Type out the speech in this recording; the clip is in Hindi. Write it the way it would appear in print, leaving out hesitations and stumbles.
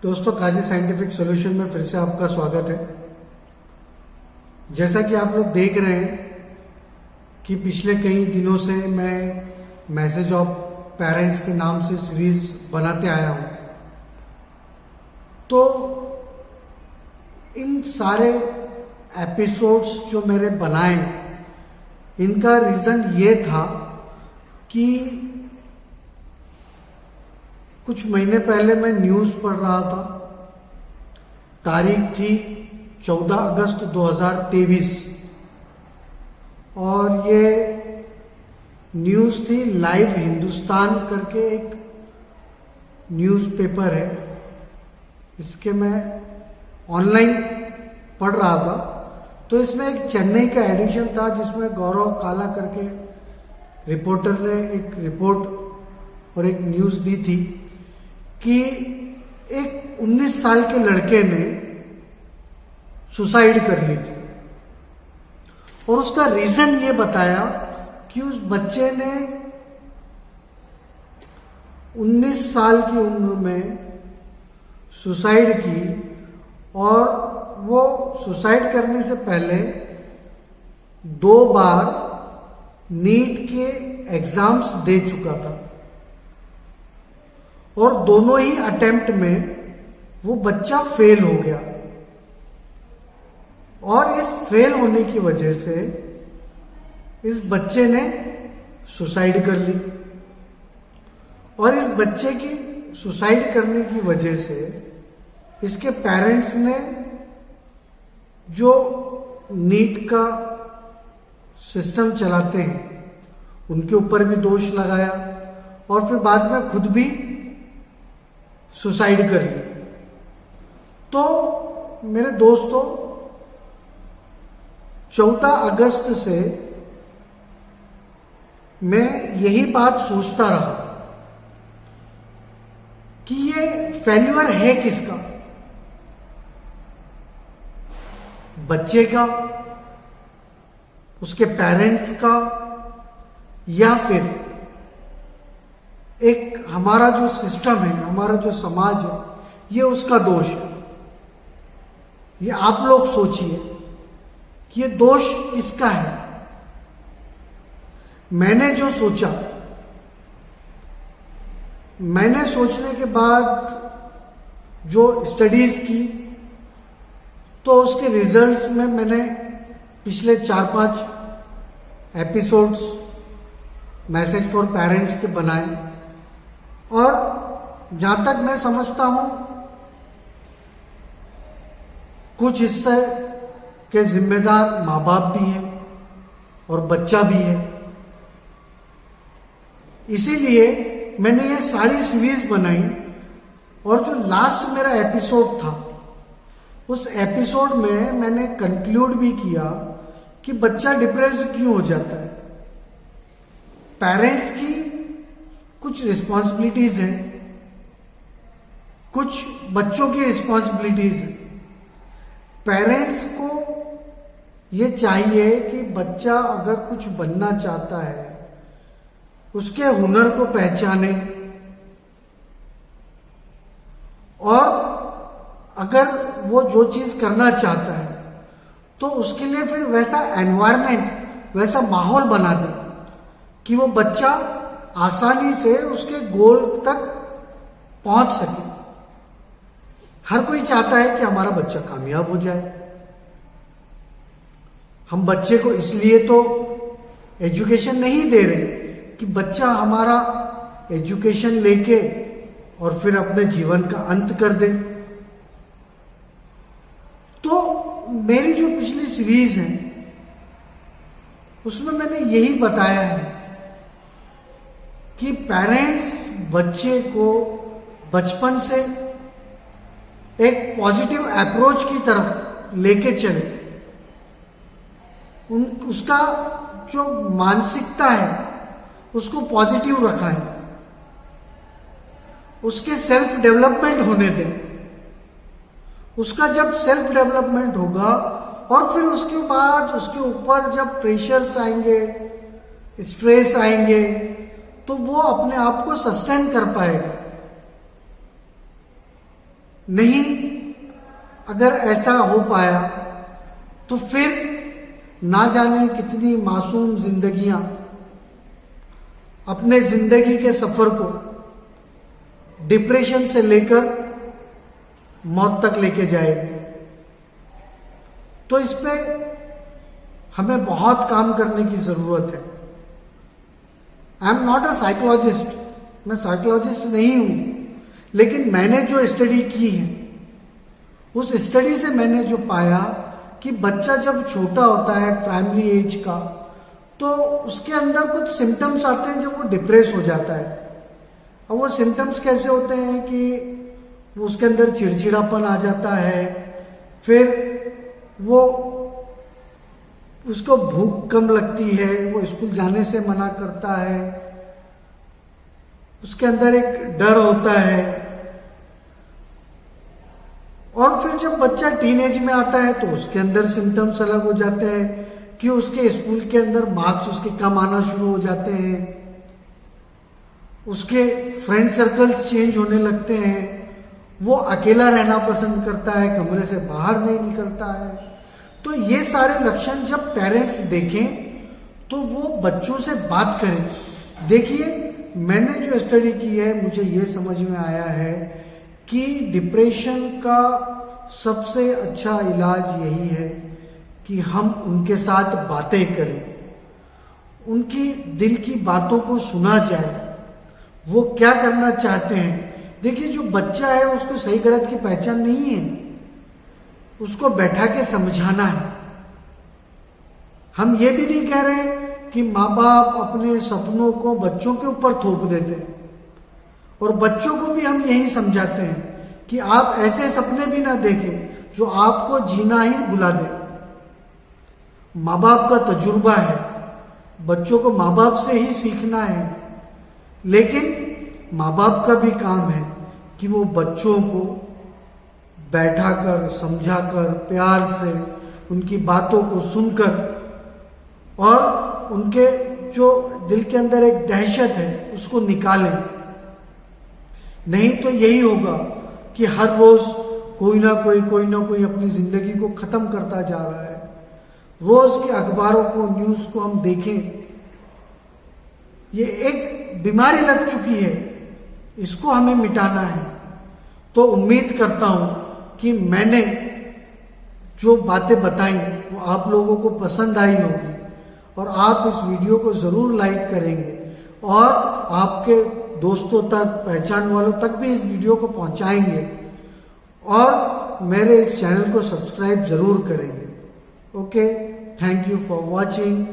दोस्तों, काजी साइंटिफिक सॉल्यूशन में फिर से आपका स्वागत है। जैसा कि आप लोग देख रहे हैं कि पिछले कई दिनों से मैं मैसेज ऑफ पेरेंट्स के नाम से सीरीज बनाते आया हूं। तो इन सारे एपिसोड्स जो मेरे बनाए, इनका रीज़न ये था कि कुछ महीने पहले मैं न्यूज़ पढ़ रहा था। तारीख थी 14 अगस्त 2023 और ये न्यूज़ थी लाइव हिंदुस्तान करके एक न्यूज़पेपर है। इसके मैं ऑनलाइन पढ़ रहा था। तो इसमें एक चेन्नई का एडिशन था जिसमें गौरव काला करके रिपोर्टर ने एक रिपोर्ट और एक न्यूज़ दी थी कि एक 19 साल के लड़के ने सुसाइड कर ली थी और उसका रीजन ये बताया कि उस बच्चे ने 19 साल की उम्र में सुसाइड की और वो सुसाइड करने से पहले 2 बार नीट के एग्जाम्स दे चुका था और दोनों ही अटेम्प्ट में वो बच्चा फेल हो गया और इस फेल होने की वजह से इस बच्चे ने सुसाइड कर ली और इस बच्चे की सुसाइड करने की वजह से इसके पेरेंट्स ने जो नीट का सिस्टम चलाते हैं उनके ऊपर भी दोष लगाया और फिर बाद में खुद भी सुसाइड कर ली। तो मेरे दोस्तों, 14 अगस्त से मैं यही बात सोचता रहा कि ये फेल्यूर है किसका, बच्चे का, उसके पेरेंट्स का, या फिर एक हमारा जो सिस्टम है, हमारा जो समाज है, ये उसका दोष है। ये आप लोग सोचिए कि ये दोष किसका है। मैंने जो सोचा, मैंने सोचने के बाद जो स्टडीज की, तो उसके रिजल्ट्स में मैंने पिछले 4-5 एपिसोड्स मैसेज फॉर पेरेंट्स के बनाए और जहां तक मैं समझता हूं कुछ हिस्से के जिम्मेदार माँ बाप भी हैं और बच्चा भी है। इसीलिए मैंने ये सारी सीरीज बनाई और जो लास्ट मेरा एपिसोड था, उस एपिसोड में मैंने कंक्लूड भी किया कि बच्चा डिप्रेस्ड क्यों हो जाता है। पेरेंट्स की कुछ रिस्पॉन्सिबिलिटीज हैं, कुछ बच्चों की रिस्पॉन्सिबिलिटीज हैं। पेरेंट्स को ये चाहिए कि बच्चा अगर कुछ बनना चाहता है, उसके हुनर को पहचाने और अगर वो जो चीज करना चाहता है तो उसके लिए फिर वैसा एनवायरनमेंट, वैसा माहौल बना दे कि वो बच्चा आसानी से उसके गोल तक पहुंच सके। हर कोई चाहता है कि हमारा बच्चा कामयाब हो जाए। हम बच्चे को इसलिए तो एजुकेशन नहीं दे रहे कि बच्चा हमारा एजुकेशन लेके और फिर अपने जीवन का अंत कर दे। तो मेरी जो पिछली सीरीज है उसमें मैंने यही बताया है कि पेरेंट्स बच्चे को बचपन से एक पॉजिटिव अप्रोच की तरफ लेके चले, उसका जो मानसिकता है उसको पॉजिटिव रखाएं, उसके सेल्फ डेवलपमेंट होने दें। उसका जब सेल्फ डेवलपमेंट होगा और फिर उसके बाद उसके ऊपर जब प्रेशर्स आएंगे, स्ट्रेस आएंगे, तो वो अपने आप को सस्टेन कर पाएगा। नहीं, अगर ऐसा हो पाया तो फिर ना जाने कितनी मासूम जिंदगियां अपने जिंदगी के सफर को डिप्रेशन से लेकर मौत तक लेके जाएगी। तो इस पे हमें बहुत काम करने की जरूरत है। I am not a psychologist, मैं साइकोलॉजिस्ट नहीं हूं, लेकिन मैंने जो स्टडी की है उस स्टडी से मैंने जो पाया कि बच्चा जब छोटा होता है प्राइमरी एज का, तो उसके अंदर कुछ सिम्टम्स आते हैं जब वो डिप्रेस हो जाता है। अब वो सिम्टम्स कैसे होते हैं कि उसके अंदर चिड़चिड़ापन आ जाता है, फिर वो उसको भूख कम लगती है, वो स्कूल जाने से मना करता है, उसके अंदर एक डर होता है। और फिर जब बच्चा टीनेज में आता है तो उसके अंदर सिम्टम्स अलग हो जाते हैं कि उसके स्कूल के अंदर मार्क्स उसके कम आना शुरू हो जाते हैं, उसके फ्रेंड सर्कल्स चेंज होने लगते हैं, वो अकेला रहना पसंद करता है, कमरे से बाहर नहीं निकलता है। तो ये सारे लक्षण जब पेरेंट्स देखें तो वो बच्चों से बात करें। देखिए, मैंने जो स्टडी की है मुझे ये समझ में आया है कि डिप्रेशन का सबसे अच्छा इलाज यही है कि हम उनके साथ बातें करें, उनकी दिल की बातों को सुना जाए, वो क्या करना चाहते हैं। देखिए, जो बच्चा है उसको सही गलत की पहचान नहीं है, उसको बैठा के समझाना है। हम ये भी नहीं कह रहे कि माँ बाप अपने सपनों को बच्चों के ऊपर थोप देते हैं, और बच्चों को भी हम यही समझाते हैं कि आप ऐसे सपने भी ना देखें जो आपको जीना ही भुला दे। माँ बाप का तजुर्बा है, बच्चों को माँ बाप से ही सीखना है, लेकिन माँ बाप का भी काम है कि वो बच्चों को बैठाकर, समझाकर, प्यार से उनकी बातों को सुनकर और उनके जो दिल के अंदर एक दहशत है उसको निकालें। नहीं तो यही होगा कि हर रोज कोई ना कोई अपनी जिंदगी को खत्म करता जा रहा है। रोज के अखबारों को, न्यूज को हम देखें, ये एक बीमारी लग चुकी है, इसको हमें मिटाना है। तो उम्मीद करता हूं कि मैंने जो बातें बताई वो आप लोगों को पसंद आई होगी, और आप इस वीडियो को जरूर लाइक करेंगे और आपके दोस्तों तक, पहचान वालों तक भी इस वीडियो को पहुंचाएंगे, और मेरे इस चैनल को सब्सक्राइब जरूर करेंगे। Okay, thank you for watching.